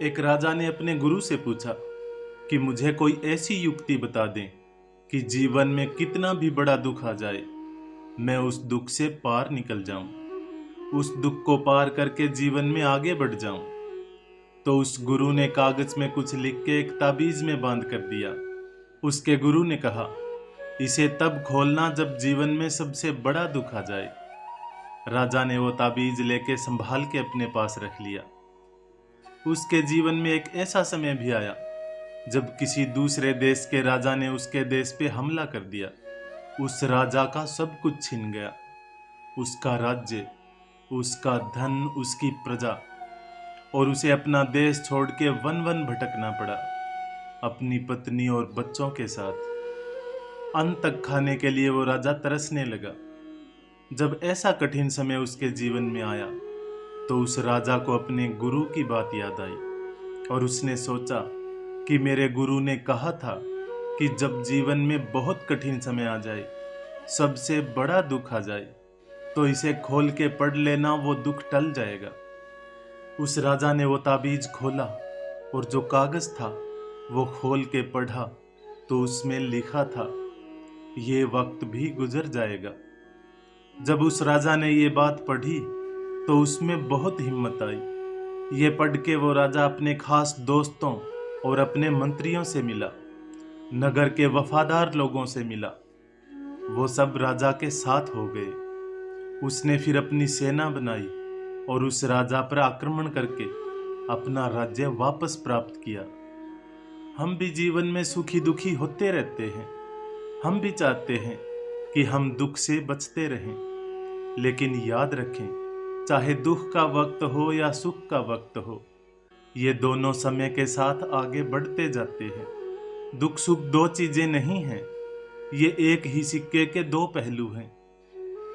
एक राजा ने अपने गुरु से पूछा कि मुझे कोई ऐसी युक्ति बता दें कि जीवन में कितना भी बड़ा दुख आ जाए, मैं उस दुख से पार निकल जाऊं, उस दुख को पार करके जीवन में आगे बढ़ जाऊं। तो उस गुरु ने कागज में कुछ लिख के एक ताबीज में बांध कर दिया। उसके गुरु ने कहा, इसे तब खोलना जब जीवन में सबसे बड़ा दुख आ जाए। राजा ने वो ताबीज लेके संभाल के अपने पास रख लिया। उसके जीवन में एक ऐसा समय भी आया जब किसी दूसरे देश के राजा ने उसके देश पे हमला कर दिया। उस राजा का सब कुछ छिन गया, उसका राज्य, उसका धन, उसकी प्रजा, और उसे अपना देश छोड़ के वन वन भटकना पड़ा, अपनी पत्नी और बच्चों के साथ। अन्न तक खाने के लिए वो राजा तरसने लगा। जब ऐसा कठिन समय उसके जीवन में आया तो उस राजा को अपने गुरु की बात याद आई और उसने सोचा कि मेरे गुरु ने कहा था कि जब जीवन में बहुत कठिन समय आ जाए, सबसे बड़ा दुख आ जाए, तो इसे खोल के पढ़ लेना, वो दुख टल जाएगा। उस राजा ने वो ताबीज खोला और जो कागज था वो खोल के पढ़ा तो उसमें लिखा था, ये वक्त भी गुजर जाएगा। जब उस राजा ने ये बात पढ़ी तो उसमें बहुत हिम्मत आई। ये पढ़ के वो राजा अपने खास दोस्तों और अपने मंत्रियों से मिला, नगर के वफादार लोगों से मिला। वो सब राजा के साथ हो गए। उसने फिर अपनी सेना बनाई और उस राजा पर आक्रमण करके अपना राज्य वापस प्राप्त किया। हम भी जीवन में सुखी दुखी होते रहते हैं। हम भी चाहते हैं कि हम दुख से बचते रहें, लेकिन याद रखें, चाहे दुख का वक्त हो या सुख का वक्त हो, ये दोनों समय के साथ आगे बढ़ते जाते हैं। दुख सुख दो चीजें नहीं हैं, ये एक ही सिक्के के दो पहलू हैं।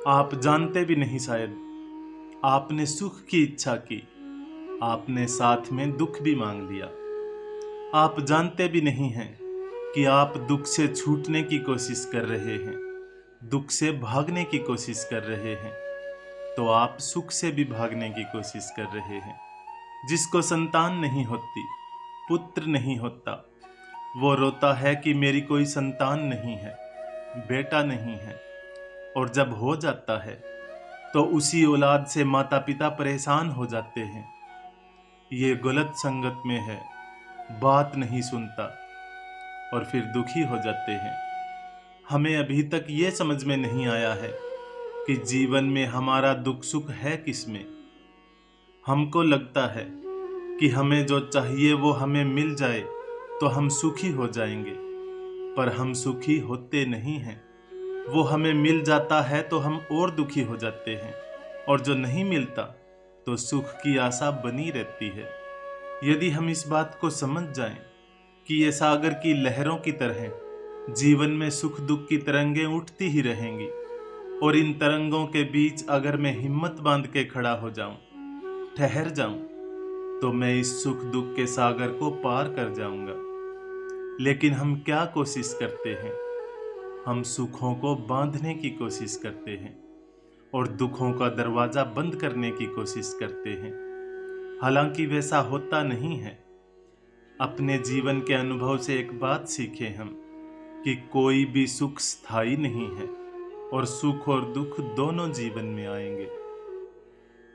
आप जानते भी नहीं शायद, आपने सुख की इच्छा की, आपने साथ में दुख भी मांग लिया। आप जानते भी नहीं हैं कि आप दुख से छूटने की कोशिश कर रहे हैं, दुख से भागने की कोशिश कर रहे हैं, तो आप सुख से भी भागने की कोशिश कर रहे हैं। जिसको संतान नहीं होती, पुत्र नहीं होता, वो रोता है कि मेरी कोई संतान नहीं है, बेटा नहीं है, और जब हो जाता है तो उसी औलाद से माता पिता परेशान हो जाते हैं। ये गलत संगत में है, बात नहीं सुनता और फिर दुखी हो जाते हैं। हमें अभी तक ये समझ में नहीं आया है कि जीवन में हमारा दुख सुख है किसमें। हमको लगता है कि हमें जो चाहिए वो हमें मिल जाए तो हम सुखी हो जाएंगे, पर हम सुखी होते नहीं हैं। वो हमें मिल जाता है तो हम और दुखी हो जाते हैं, और जो नहीं मिलता तो सुख की आशा बनी रहती है। यदि हम इस बात को समझ जाएं कि ये सागर की लहरों की तरह जीवन में सुख दुख की तरंगें उठती ही रहेंगी, और इन तरंगों के बीच अगर मैं हिम्मत बांध के खड़ा हो जाऊं, ठहर जाऊं, तो मैं इस सुख दुख के सागर को पार कर जाऊंगा। लेकिन हम क्या कोशिश करते हैं? हम सुखों को बांधने की कोशिश करते हैं और दुखों का दरवाजा बंद करने की कोशिश करते हैं। हालांकि वैसा होता नहीं है। अपने जीवन के अनुभव से एक बात सीखें हम कि कोई भी सुख स्थायी नहीं है, और सुख और दुख दोनों जीवन में आएंगे।